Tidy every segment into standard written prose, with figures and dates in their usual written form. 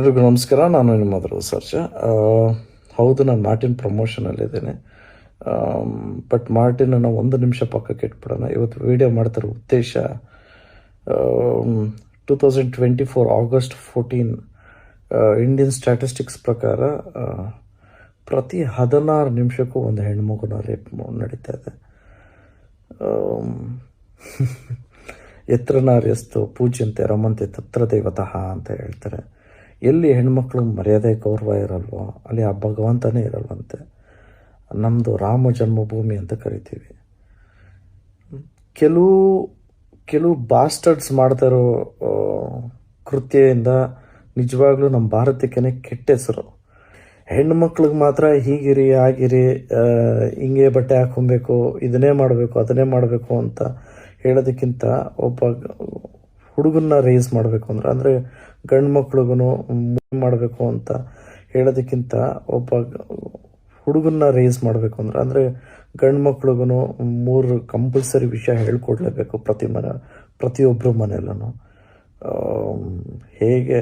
ಎಲ್ರಿಗೂ ನಮಸ್ಕಾರ. ನಾನು ನಿಮ್ಮ ಧ್ರುವ ಸರ್ಜ. ಹೌದು, ನಾನು ಮಾರ್ಟಿನ್ ಪ್ರಮೋಷನಲ್ಲಿದ್ದೇನೆ. ಬಟ್ ಮಾರ್ಟಿನನ್ನು ಒಂದು ನಿಮಿಷ ಪಕ್ಕಕ್ಕೆ ಇಟ್ಬಿಡೋಣ. ಇವತ್ತು ವಿಡಿಯೋ ಮಾಡ್ತಿರೋ ಉದ್ದೇಶ 2024 August 14 ಇಂಡಿಯನ್ ಸ್ಟ್ಯಾಟಿಸ್ಟಿಕ್ಸ್ ಪ್ರಕಾರ ಪ್ರತಿ 16 ನಿಮಿಷಕ್ಕೂ ಒಂದು ಹೆಣ್ಮಗುನ ರೇಪ್ ನಡೀತಾ ಇದೆ. ಎತ್ರ ನಾರ್ಯಸ್ತು ಪೂಜ್ಯಂತೆ ರಮಂತೆ ತತ್ರ ದೇವತಃ ಅಂತ ಹೇಳ್ತಾರೆ. ಎಲ್ಲಿ ಹೆಣ್ಮಕ್ಳು ಮರ್ಯಾದೆ ಗೌರವ ಇರಲ್ವೋ ಅಲ್ಲಿ ಆ ಭಗವಂತನೇ ಇರಲ್ವಂತೆ. ನಮ್ಮದು ರಾಮ ಜನ್ಮಭೂಮಿ ಅಂತ ಕರಿತೀವಿ. ಕೆಲವು ಬಾಸ್ಟರ್ಡ್ಸ್ ಮಾಡ್ತಾರೋ ಕೃತ್ಯದಿಂದ ನಿಜವಾಗ್ಲೂ ನಮ್ಮ ಭಾರತಕ್ಕೇ ಕೆಟ್ಟ ಹೆಸರು. ಹೆಣ್ಮಕ್ಳಿಗೆ ಮಾತ್ರ ಹೀಗಿರಿ ಆಗಿರಿ, ಹಿಂಗೆ ಬಟ್ಟೆ ಹಾಕೊಬೇಕು, ಇದನ್ನೇ ಮಾಡಬೇಕು ಅದನ್ನೇ ಮಾಡಬೇಕು ಅಂತ ಹೇಳೋದಕ್ಕಿಂತ ಒಬ್ಬ ಹುಡುಗನ್ನ ರೇಸ್ ಮಾಡಬೇಕು ಅಂದರೆ ಗಂಡು ಮಕ್ಳಿಗೂ ಮಾಡಬೇಕು ಅಂತ ಹೇಳೋದಕ್ಕಿಂತ ಒಬ್ಬ ಹುಡುಗನ್ನ ರೇಸ್ ಮಾಡಬೇಕು ಅಂದರೆ ಗಂಡು ಮಕ್ಳಿಗೂ 3 ಕಂಪಲ್ಸರಿ ವಿಷಯ ಹೇಳ್ಕೊಡ್ಲೇಬೇಕು ಪ್ರತಿಯೊಬ್ಬರು ಮನೆಯಲ್ಲೂ. ಹೇಗೆ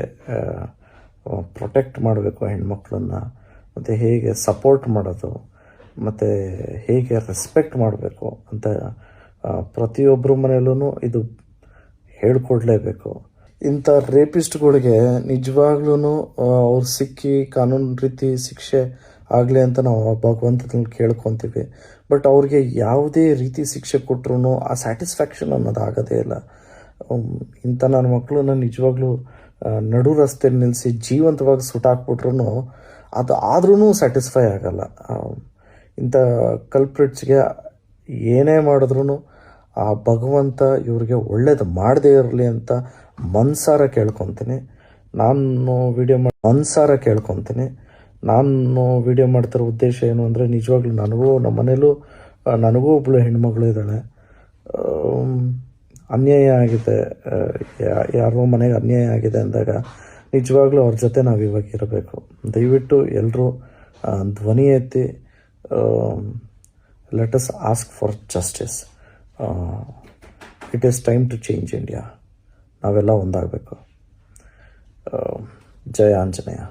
ಪ್ರೊಟೆಕ್ಟ್ ಮಾಡಬೇಕು ಹೆಣ್ಮಕ್ಳನ್ನ, ಮತ್ತು ಹೇಗೆ ಸಪೋರ್ಟ್ ಮಾಡೋದು, ಮತ್ತು ಹೇಗೆ ರೆಸ್ಪೆಕ್ಟ್ ಮಾಡಬೇಕು ಅಂತ ಪ್ರತಿಯೊಬ್ಬರ ಮನೆಯಲ್ಲೂ ಇದು ಹೇಳ್ಕೊಡ್ಲೇಬೇಕು. ಇಂಥ ರೇಪಿಸ್ಟ್ಗಳಿಗೆ ನಿಜವಾಗ್ಲೂ ಅವ್ರು ಸಿಕ್ಕಿ ಕಾನೂನು ರೀತಿ ಶಿಕ್ಷೆ ಆಗಲಿ ಅಂತ ನಾವು ಭಗವಂತನಲ್ಲಿ ಕೇಳ್ಕೊತೀವಿ. ಬಟ್ ಅವ್ರಿಗೆ ಯಾವುದೇ ರೀತಿ ಶಿಕ್ಷೆ ಕೊಟ್ಟರು ಆ ಸ್ಯಾಟಿಸ್ಫ್ಯಾಕ್ಷನ್ ಅನ್ನೋದು ಆಗೋದೇ ಇಲ್ಲ. ಇಂಥ ನನ್ನ ಮಕ್ಕಳನ್ನ ನಿಜವಾಗ್ಲೂ ನಡು ರಸ್ತೆ ನಿಲ್ಲಿಸಿ ಜೀವಂತವಾಗಿ ಸುಟ್ಟಾಕ್ಬಿಟ್ರು ಅದು ಆದ್ರೂ ಸ್ಯಾಟಿಸ್ಫೈ ಆಗಲ್ಲ. ಇಂಥ ಕಲ್ಪ್ರಿಟ್ಸ್ಗೆ ಏನೇ ಮಾಡಿದ್ರೂ ಆ ಭಗವಂತ ಇವ್ರಿಗೆ ಒಳ್ಳೇದು ಮಾಡದೇ ಇರಲಿ ಅಂತ ಮನ್ಸಾರ ಕೇಳ್ಕೊತೀನಿ. ನಾನು ವಿಡಿಯೋ ಮಾಡ್ತಿರೋ ಉದ್ದೇಶ ಏನು ಅಂದರೆ, ನಿಜವಾಗ್ಲೂ ನಮ್ಮ ಮನೇಲೂ ನನಗೂ ಒಬ್ಬಳು ಹೆಣ್ಮಗಳು ಇದ್ದಾಳೆ. ಅನ್ಯಾಯ ಆಗಿದೆ, ಯಾರೋ ಮನೆಗೆ ಅನ್ಯಾಯ ಆಗಿದೆ ಅಂದಾಗ ನಿಜವಾಗ್ಲೂ ಅವ್ರ ಜೊತೆ ನಾವು ಇವಾಗ ಇರಬೇಕು. ದಯವಿಟ್ಟು ಎಲ್ಲರೂ ಧ್ವನಿ ಎತ್ತಿ let us ask for justice. It is time to change India. ನಾವೆಲ್ಲ ಒಂದಾಗಬೇಕು. ಜಯ ಆಂಜನೇಯ.